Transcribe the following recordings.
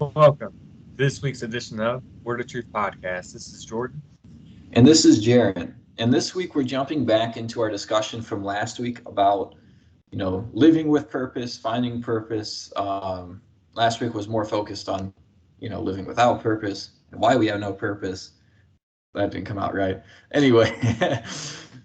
Welcome to this week's edition of Word of Truth Podcast. This is Jordan. And this is Jaron. And this week we're jumping back into our discussion from last week about, living with purpose, finding purpose. Last week was more focused on, living without purpose and why we have no purpose. That didn't come out right. Anyway,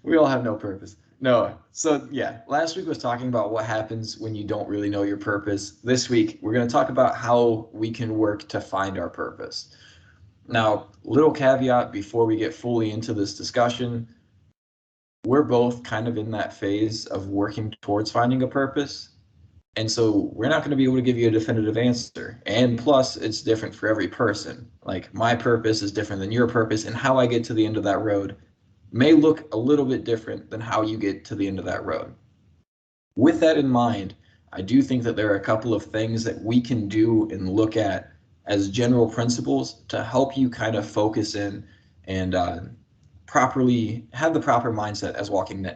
we all have no purpose. No. So yeah, last week was talking about what happens when you don't really know your purpose. This week we're going to talk about how we can work to find our purpose. Now, little caveat before we get fully into this discussion, we're both kind of in that phase of working towards finding a purpose. And so we're not going to be able to give you a definitive answer. And plus, it's different for every person. Like my purpose is different than your purpose, and how I get to the end of that road may look a little bit different than how you get to the end of that road. With that in mind, I do think that there are a couple of things that we can do and look at as general principles to help you kind of focus in and properly have the proper mindset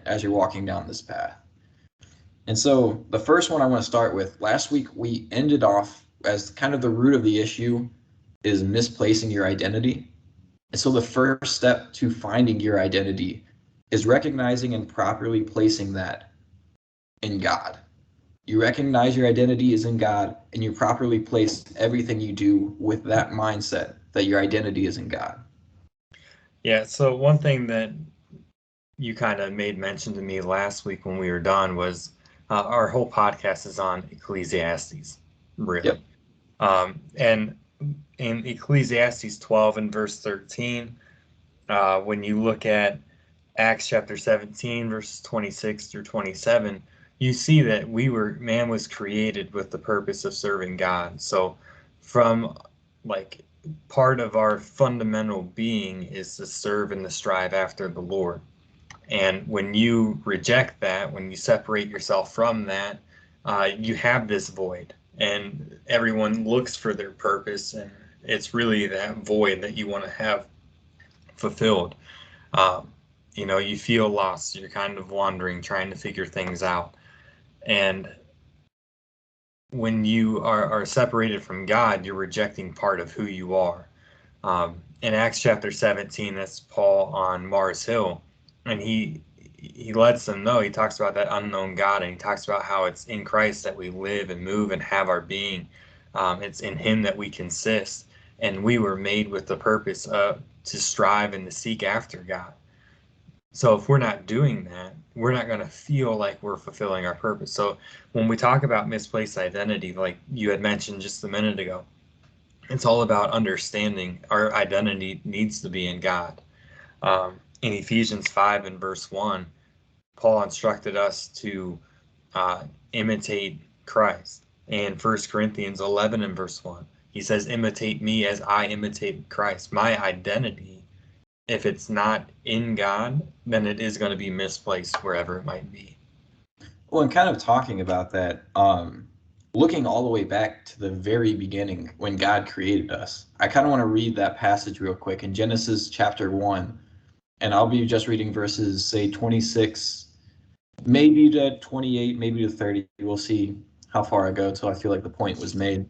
as you're walking down this path. And so the first one I want to start with, last week we ended off as kind of the root of the issue is misplacing your identity. And so the first step to finding your identity is recognizing and properly placing that in God. You recognize your identity is in God, and you properly place everything you do with that mindset that your identity is in God. Yeah, so one thing that you kind of made mention to me last week when we were done was our whole podcast is on Ecclesiastes, really. Yep. And in Ecclesiastes 12 and verse 13, when you look at Acts chapter 17, verses 26 through 27, you see that man was created with the purpose of serving God. So from like part of our fundamental being is to serve and to strive after the Lord. And when you reject that, when you separate yourself from that, you have this void. And everyone looks for their purpose, and it's really that void that you want to have fulfilled. Um, you feel lost. You're kind of wandering, trying to figure things out. And when you are separated from God, you're rejecting part of who you are. In Acts chapter 17, that's Paul on Mars Hill, and he lets them know. He talks about that unknown God, and he talks about how it's in Christ that we live and move and have our being. It's in Him that we consist, and we were made with the purpose to strive and to seek after God. So if we're not doing that, we're not going to feel like we're fulfilling our purpose. So when we talk about misplaced identity, like you had mentioned just a minute ago, it's all about understanding our identity needs to be in God. In Ephesians 5 and verse 1, Paul instructed us to imitate Christ. And 1 Corinthians 11 and verse 1, he says, imitate me as I imitate Christ. My identity, if it's not in God, then it is going to be misplaced wherever it might be. Well, and kind of talking about that, looking all the way back to the very beginning when God created us, I kind of want to read that passage real quick in Genesis chapter 1. And I'll be just reading verses, say, 26, maybe to 28, maybe to 30. We'll see how far I go until I feel like the point was made.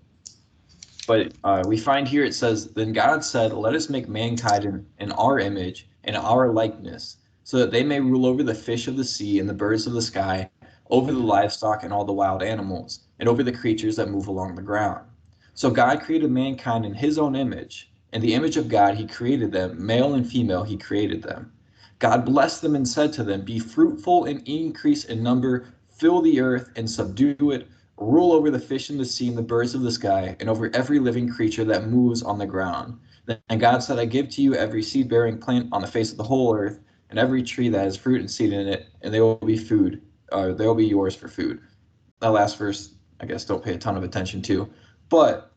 But we find here it says, then God said, let us make mankind in our image and our likeness, so that they may rule over the fish of the sea and the birds of the sky, over the livestock and all the wild animals, and over the creatures that move along the ground. So God created mankind in his own image. In the image of God he created them, male and female he created them. God blessed them and said to them, be fruitful and increase in number, fill the earth and subdue it, rule over the fish in the sea and the birds of the sky, and over every living creature that moves on the ground. Then God said, I give to you every seed-bearing plant on the face of the whole earth, and every tree that has fruit and seed in it, and they will be they will be yours for food. That last verse, I guess, don't pay a ton of attention to. But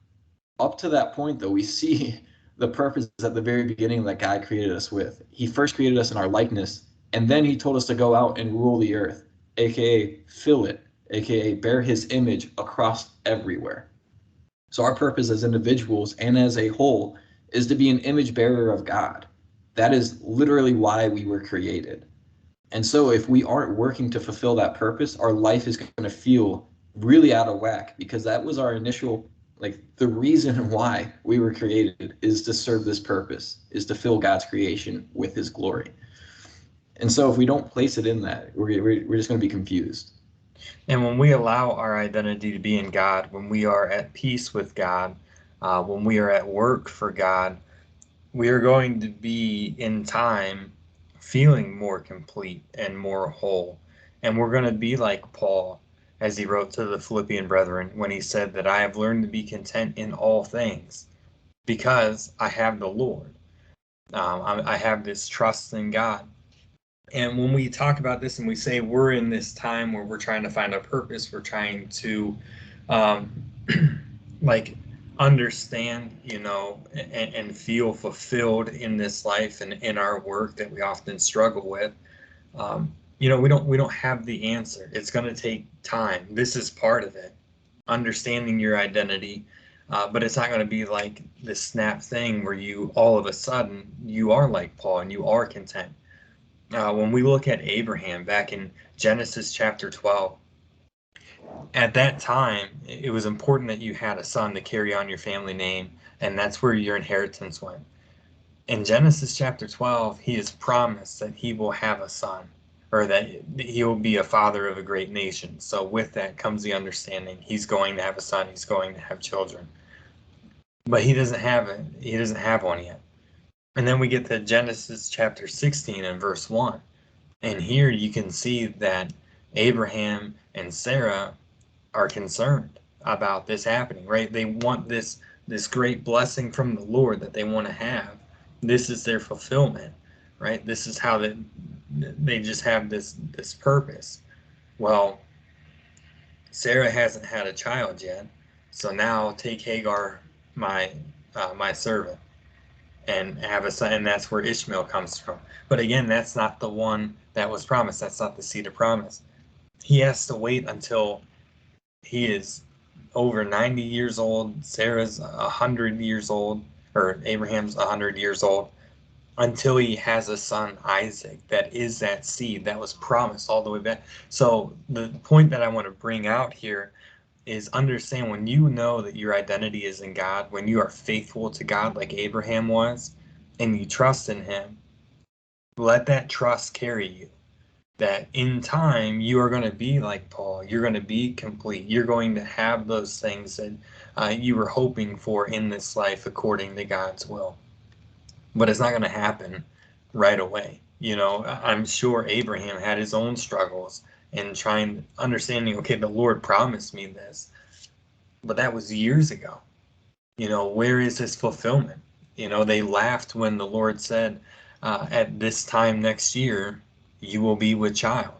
up to that point, though, we see the purpose at the very beginning that God created us with. He first created us in our likeness, and then he told us to go out and rule the earth, aka fill it, aka bear his image across everywhere. So our purpose as individuals and as a whole is to be an image bearer of God. That is literally why we were created. And so if we aren't working to fulfill that purpose, our life is going to feel really out of whack, because that was our initial Like the reason why we were created is to serve this purpose, is to fill God's creation with his glory. And so if we don't place it in that, we're just going to be confused. And when we allow our identity to be in God, when we are at peace with God, when we are at work for God, we are going to be in time feeling more complete and more whole. And we're going to be like Paul, as he wrote to the Philippian brethren, when he said that I have learned to be content in all things because I have the Lord. I have this trust in God. And when we talk about this and we say we're in this time where we're trying to find a purpose, we're trying to um, like understand, and feel fulfilled in this life and in our work that we often struggle with. We don't have the answer. It's going to take time. This is part of it, understanding your identity. But it's not going to be like this snap thing where you all of a sudden you are like Paul and you are content. When we look at Abraham back in Genesis chapter 12, at that time, it was important that you had a son to carry on your family name, and that's where your inheritance went. In Genesis chapter 12, he is promised that he will have a son, or that he will be a father of a great nation. So with that comes the understanding he's going to have a son, he's going to have children. But he doesn't have it. He doesn't have one yet. And then we get to Genesis chapter 16 and verse 1. And here you can see that Abraham and Sarah are concerned about this happening, right? They want this great blessing from the Lord that they want to have. This is their fulfillment, right? This is how they just have this purpose. Well, Sarah hasn't had a child yet, so now take Hagar, my servant, and have a son, and that's where Ishmael comes from. But again, that's not the one that was promised. That's not the seed of promise. He has to wait until he is over 90 years old. Sarah's 100 years old, or Abraham's 100 years old, until he has a son, Isaac, that is that seed that was promised all the way back. So the point that I want to bring out here is understand when you know that your identity is in God, when you are faithful to God like Abraham was, and you trust in him, let that trust carry you. That in time you are going to be like Paul, you're going to be complete, you're going to have those things that you were hoping for in this life according to God's will. But it's not going to happen right away. I'm sure Abraham had his own struggles in trying understanding, okay, the Lord promised me this, but that was years ago. Where is his fulfillment? They laughed when the Lord said, at this time next year, you will be with child.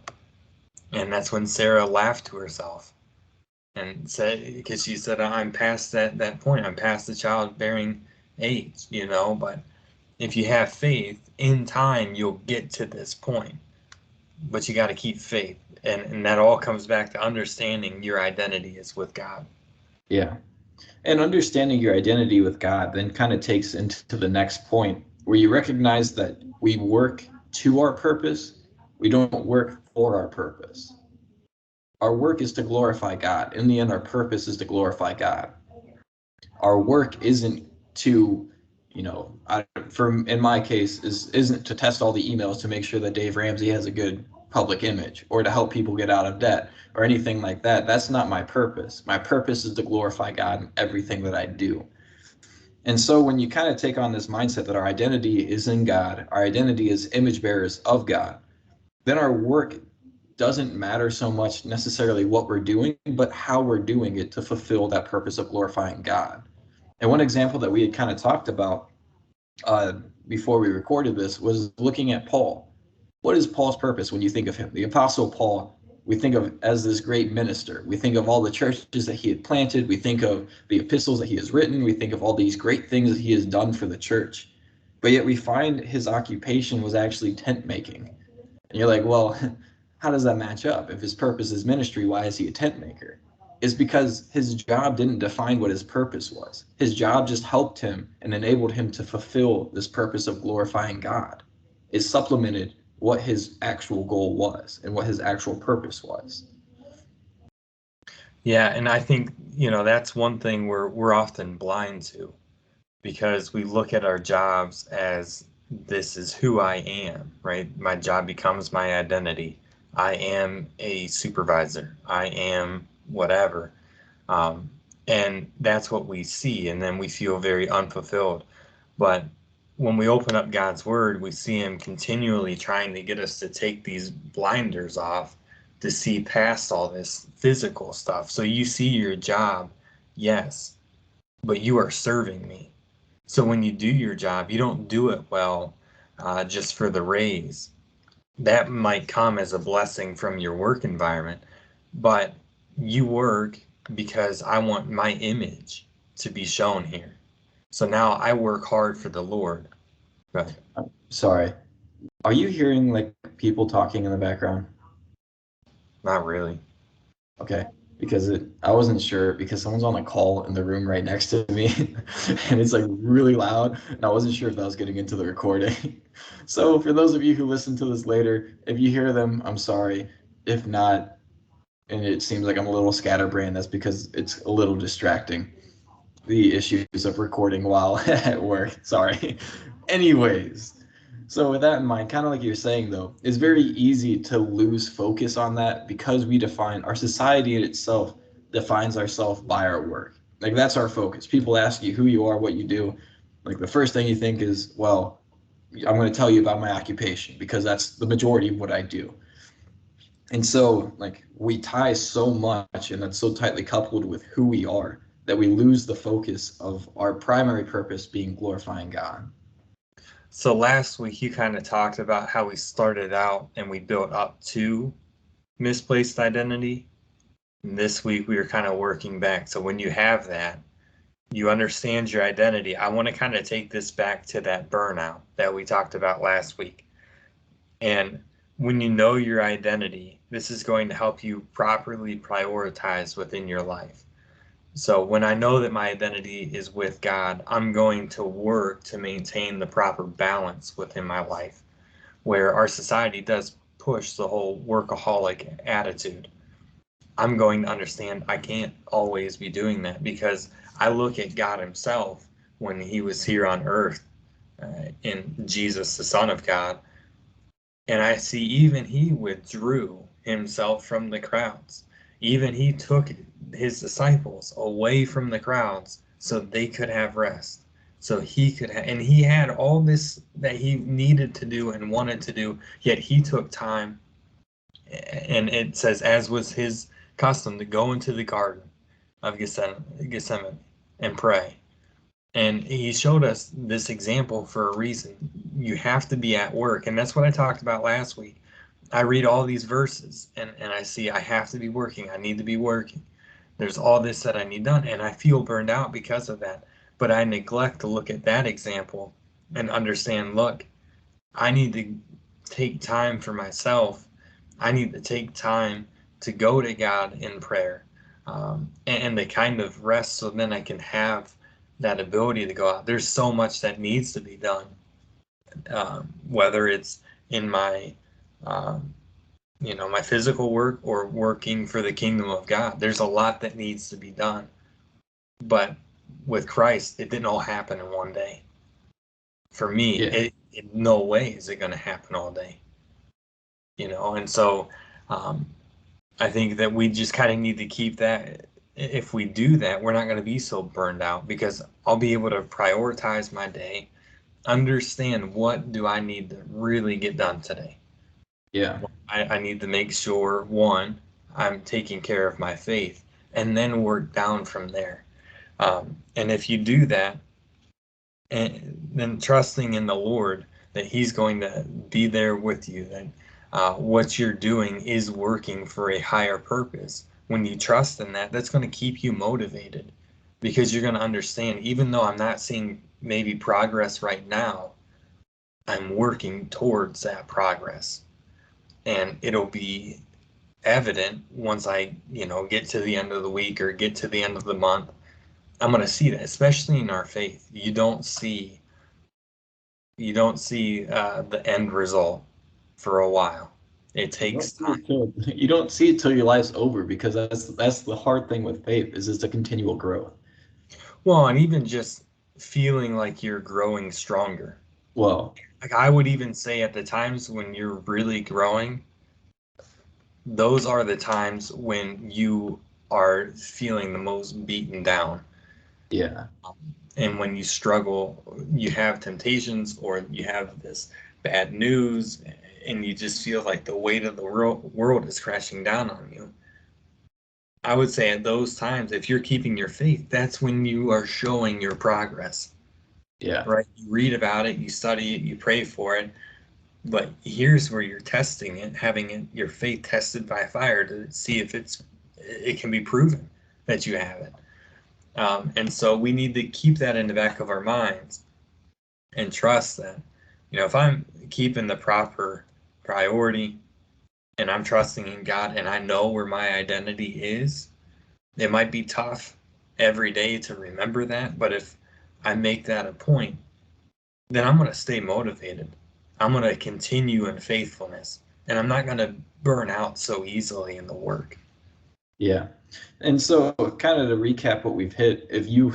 And that's when Sarah laughed to herself and said, because she said, I'm past that point. I'm past the childbearing age, but if you have faith, in time, you'll get to this point. But you got to keep faith. And that all comes back to understanding your identity is with God. Yeah. And understanding your identity with God then kind of takes into the next point where you recognize that we work to our purpose. We don't work for our purpose. Our work is to glorify God. In the end, our purpose is to glorify God. Our work isn't to, in my case, isn't to test all the emails to make sure that Dave Ramsey has a good public image or to help people get out of debt or anything like that. That's not my purpose. My purpose is to glorify God in everything that I do. And so when you kind of take on this mindset that our identity is in God, our identity is image bearers of God, then our work doesn't matter so much necessarily what we're doing, but how we're doing it to fulfill that purpose of glorifying God. And one example that we had kind of talked about before we recorded this was looking at Paul. What is Paul's purpose when you think of him? The Apostle Paul, we think of as this great minister. We think of all the churches that he had planted. We think of the epistles that he has written. We think of all these great things that he has done for the church. But yet we find his occupation was actually tent making. And you're like, well, how does that match up? If his purpose is ministry, why is he a tent maker? It's because his job didn't define what his purpose was. His job just helped him and enabled him to fulfill this purpose of glorifying God. It supplemented what his actual goal was and what his actual purpose was. Yeah, and I think, that's one thing we're often blind to because we look at our jobs as this is who I am, right? My job becomes my identity. I am a supervisor. I am whatever. Um, and that's what we see, and then we feel very unfulfilled. But when we open up God's word, we see him continually trying to get us to take these blinders off to see past all this physical stuff. So you see your job, yes, but you are serving me. So when you do your job, you don't do it well just for the raise. That might come as a blessing from your work environment, but you work because I want my image to be shown here. So now I work hard for the Lord. Right. Sorry. Are you hearing like people talking in the background? Not really. Okay. Because I wasn't sure because someone's on a call in the room right next to me and it's like really loud and I wasn't sure if that was getting into the recording. So for those of you who listen to this later, if you hear them, I'm sorry. If not, and it seems like I'm a little scatterbrained, that's because it's a little distracting. The issues of recording while at work. Sorry. Anyways, so with that in mind, kind of like you're saying though, it's very easy to lose focus on that because we define our society in itself defines ourselves by our work. Like that's our focus. People ask you who you are, what you do. Like the first thing you think is, well, I'm going to tell you about my occupation because that's the majority of what I do. And so, like, we tie so much, and that's so tightly coupled with who we are that we lose the focus of our primary purpose being glorifying God. So last week you kind of talked about how we started out and we built up to misplaced identity. And this week we were kind of working back. So when you have that, you understand your identity. I want to kind of take this back to that burnout that we talked about last week. And when you know your identity, this is going to help you properly prioritize within your life. So when I know that my identity is with God, I'm going to work to maintain the proper balance within my life, where our society does push the whole workaholic attitude. I'm going to understand I can't always be doing that because I look at God himself when he was here on earth in Jesus, the Son of God, and I see even he withdrew himself from the crowds. Even he took his disciples away from the crowds so they could have rest. So he could and he had all this that he needed to do and wanted to do, yet he took time, and it says, as was his custom, to go into the garden of Gethsemane and pray. And he showed us this example for a reason. You have to be at work. And that's what I talked about last week. I read all these verses and I see I have to be working. I need to be working. There's all this that I need done. And I feel burned out because of that. But I neglect to look at that example and understand, look, I need to take time for myself. I need to take time to go to God in prayer, and to kind of rest so then I can have that ability to go out. There's so much that needs to be done, whether it's in my, um, my physical work or working for the kingdom of God. There's a lot that needs to be done. But with Christ, it didn't all happen in one day. For me, Yeah. in no way is it going to happen all day. And so um, I think that we just kind of need to keep that. If we do that, we're not going to be so burned out because I'll be able to prioritize my day, understand what do I need to really get done today. Yeah. I need to make sure, one, I'm taking care of my faith, and then work down from there. And if you do that, and then trusting in the Lord that He's going to be there with you, that what you're doing is working for a higher purpose. When you trust in that, that's going to keep you motivated because you're going to understand, even though I'm not seeing maybe progress right now, I'm working towards that progress. And it'll be evident once I, get to the end of the week or get to the end of the month. I'm going to see that, especially in our faith. You don't see the end result for a while. It You takes don't see time. it you don't see it till your life's over, because that's the hard thing with faith, is it's a continual growth. Well, and even just feeling like you're growing stronger. Well, Like I would even say at the times when you're really growing, those are the times when you are feeling the most beaten down. yeah, And when you struggle, you have temptations or you have this bad news, and you just feel like the weight of the world is crashing down on you. I would say at those times, if you're keeping your faith, that's when you are showing your progress, yeah, right? You read about it, you study it, you pray for it, but here's where you're testing it, having your faith tested by fire to see if it can be proven that you have it. And so we need to keep that in the back of our minds and trust that, if I'm keeping the proper priority and I'm trusting in God and I know where my identity is, it might be tough every day to remember that, but if I make that a point, then I'm going to stay motivated. I'm going to continue in faithfulness, and I'm not going to burn out so easily in the work. yeah. And so, kind of to recap what we've hit, if you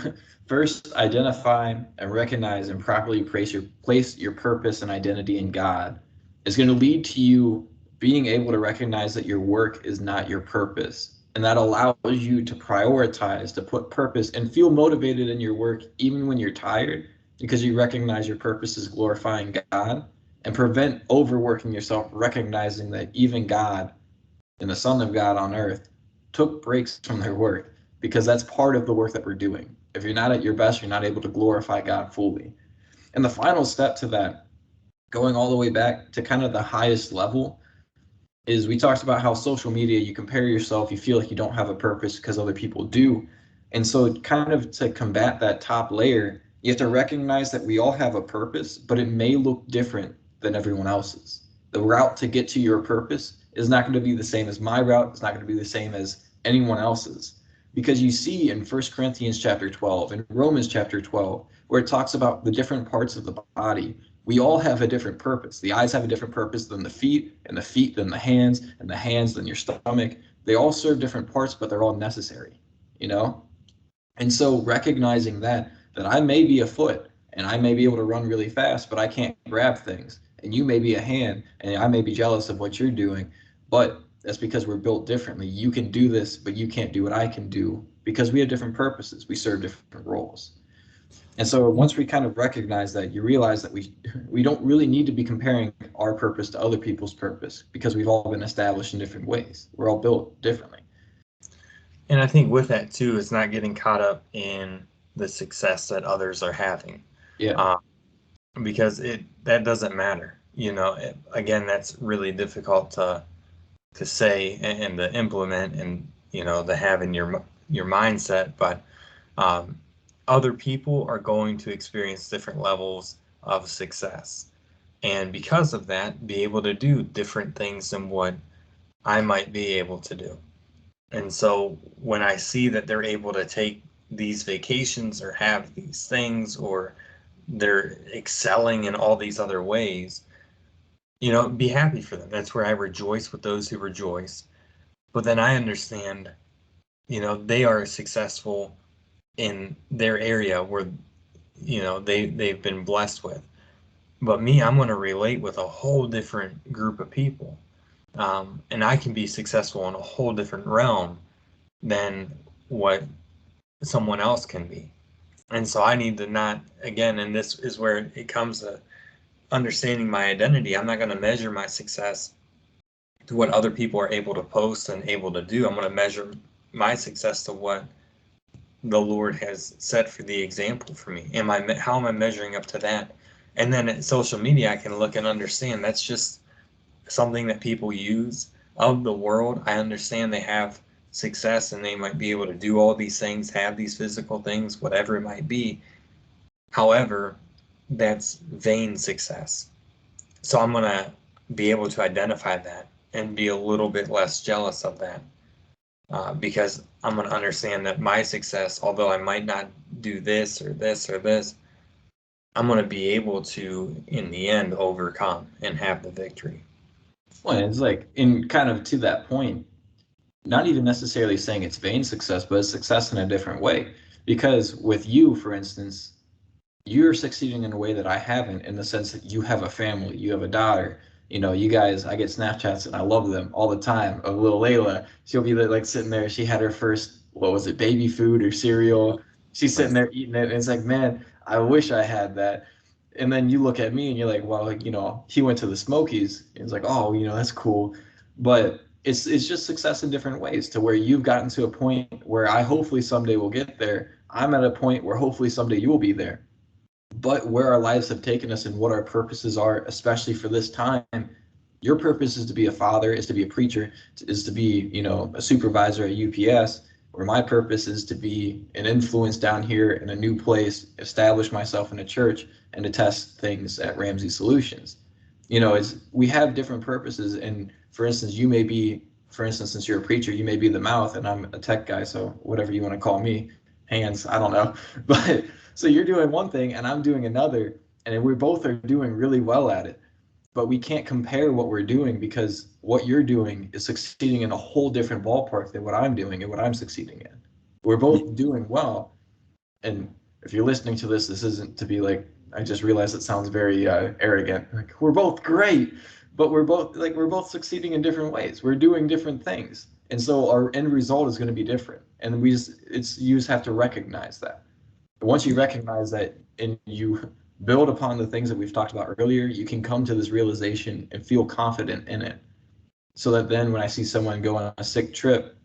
first identify and recognize and properly place your purpose and identity in God, it's going to lead to you being able to recognize that your work is not your purpose. And that allows you to prioritize, to put purpose and feel motivated in your work even when you're tired, because you recognize your purpose is glorifying God, and prevent overworking yourself, recognizing that even God and the Son of God on earth took breaks from their work, because that's part of the work that we're doing. If you're not at your best, you're not able to glorify God fully. And the final step to that, going all the way back to kind of the highest level, is we talked about how social media, you compare yourself, you feel like you don't have a purpose because other people do. And so, kind of to combat that top layer, you have to recognize that we all have a purpose, but it may look different than everyone else's. The route to get to your purpose is not going to be the same as my route. It's not going to be the same as anyone else's. Because you see in 1 Corinthians chapter 12, in Romans chapter 12, where it talks about the different parts of the body, we all have a different purpose. The eyes have a different purpose than the feet, and the feet than the hands, and the hands than your stomach. They all serve different parts, but they're all necessary, you know? And so recognizing that I may be a foot and I may be able to run really fast, but I can't grab things. And you may be a hand and I may be jealous of what you're doing, but that's because we're built differently. You can do this, but you can't do what I can do, because we have different purposes. We serve different roles. And so once we kind of recognize that, you realize that we don't really need to be comparing our purpose to other people's purpose, because we've all been established in different ways. We're all built differently. And I think with that too, it's not getting caught up in the success that others are having, Yeah. uh, because that doesn't matter. Again, that's really difficult to say and to implement, and to have in your mindset. But um, other people are going to experience different levels of success, and because of that, be able to do different things than what I might be able to do. And so when I see that they're able to take these vacations or have these things, or they're excelling in all these other ways, be happy for them. That's where I rejoice with those who rejoice. But then I understand, they are successful in their area where, they've been blessed with. But me, I'm going to relate with a whole different group of people. And I can be successful in a whole different realm than what someone else can be. And so I need to not, again, and this is where it comes to understanding my identity. I'm not going to measure my success to what other people are able to post and able to do. I'm going to measure my success to what the Lord has set for the example for me. How am I measuring up to that? And then at social media, I can look and understand that's just something that people use of the world. I understand they have success and they might be able to do all these things, have these physical things, whatever it might be. However, that's vain success. So I'm going to be able to identify that and be a little bit less jealous of that, because I'm going to understand that my success, although I might not do this or this or this, I'm going to be able to, in the end, overcome and have the victory. Well, it's like, in kind of to that point, not even necessarily saying it's vain success, but it's success in a different way. Because with you, for instance, you're succeeding in a way that I haven't, in the sense that you have a family, you have a daughter. You know, you guys, I get Snapchats and I love them all the time of little Layla. She'll be like sitting there. She had her first, what was it, baby food or cereal. She's sitting there eating it. And it's like, man, I wish I had that. And then you look at me and you're like, well, like, he went to the Smokies. It's like, oh, that's cool. But it's just success in different ways, to where you've gotten to a point where I hopefully someday will get there. I'm at a point where hopefully someday you will be there. But where our lives have taken us and what our purposes are, especially for this time, your purpose is to be a father, is to be a preacher, is to be, a supervisor at UPS, where my purpose is to be an influence down here in a new place, establish myself in a church, and to test things at Ramsey Solutions. We have different purposes. And for instance, you may be, since you're a preacher, you may be the mouth and I'm a tech guy, so whatever you want to call me, hands, I don't know. But so you're doing one thing and I'm doing another, and we both are doing really well at it. But we can't compare what we're doing, because what you're doing is succeeding in a whole different ballpark than what I'm doing and what I'm succeeding in. We're both doing well. And if you're listening to this, this isn't to be like, I just realized it sounds very arrogant. Like, we're both great, but we're both succeeding in different ways. We're doing different things. And so our end result is going to be different. And you just have to recognize that. Once you recognize that and you build upon the things that we've talked about earlier, you can come to this realization and feel confident in it. So that then when I see someone go on a sick trip,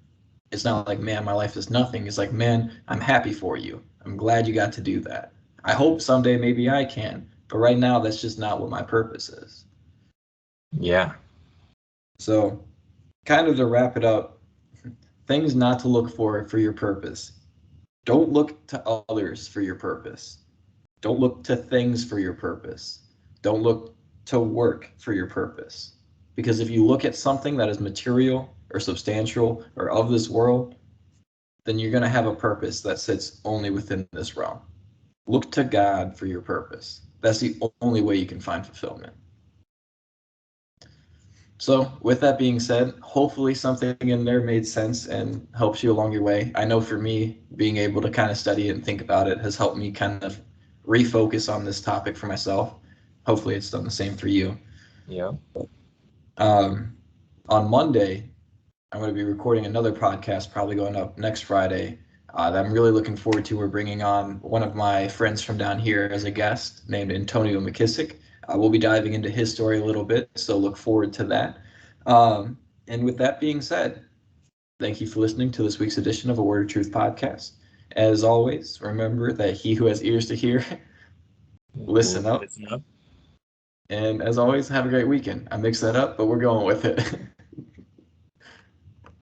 it's not like, man, my life is nothing. It's like, man, I'm happy for you. I'm glad you got to do that. I hope someday maybe I can, but right now that's just not what my purpose is. Yeah. So kind of to wrap it up, things not to look for your purpose. Don't look to others for your purpose. Don't look to things for your purpose. Don't look to work for your purpose. Because if you look at something that is material or substantial or of this world, then you're going to have a purpose that sits only within this realm. Look to God for your purpose. That's the only way you can find fulfillment. So with that being said, hopefully something in there made sense and helps you along your way. I know for me, being able to kind of study it and think about it has helped me kind of refocus on this topic for myself. Hopefully it's done the same for you. Yeah. On Monday, I'm going to be recording another podcast, probably going up next Friday, that I'm really looking forward to. We're bringing on one of my friends from down here as a guest named Antonio McKissick. We'll be diving into his story a little bit, so look forward to that. And with that being said, thank you for listening to this week's edition of A Word of Truth podcast. As always, remember that he who has ears to hear, listen up. Listen up. And as always, have a great weekend. I mixed that up, but we're going with it.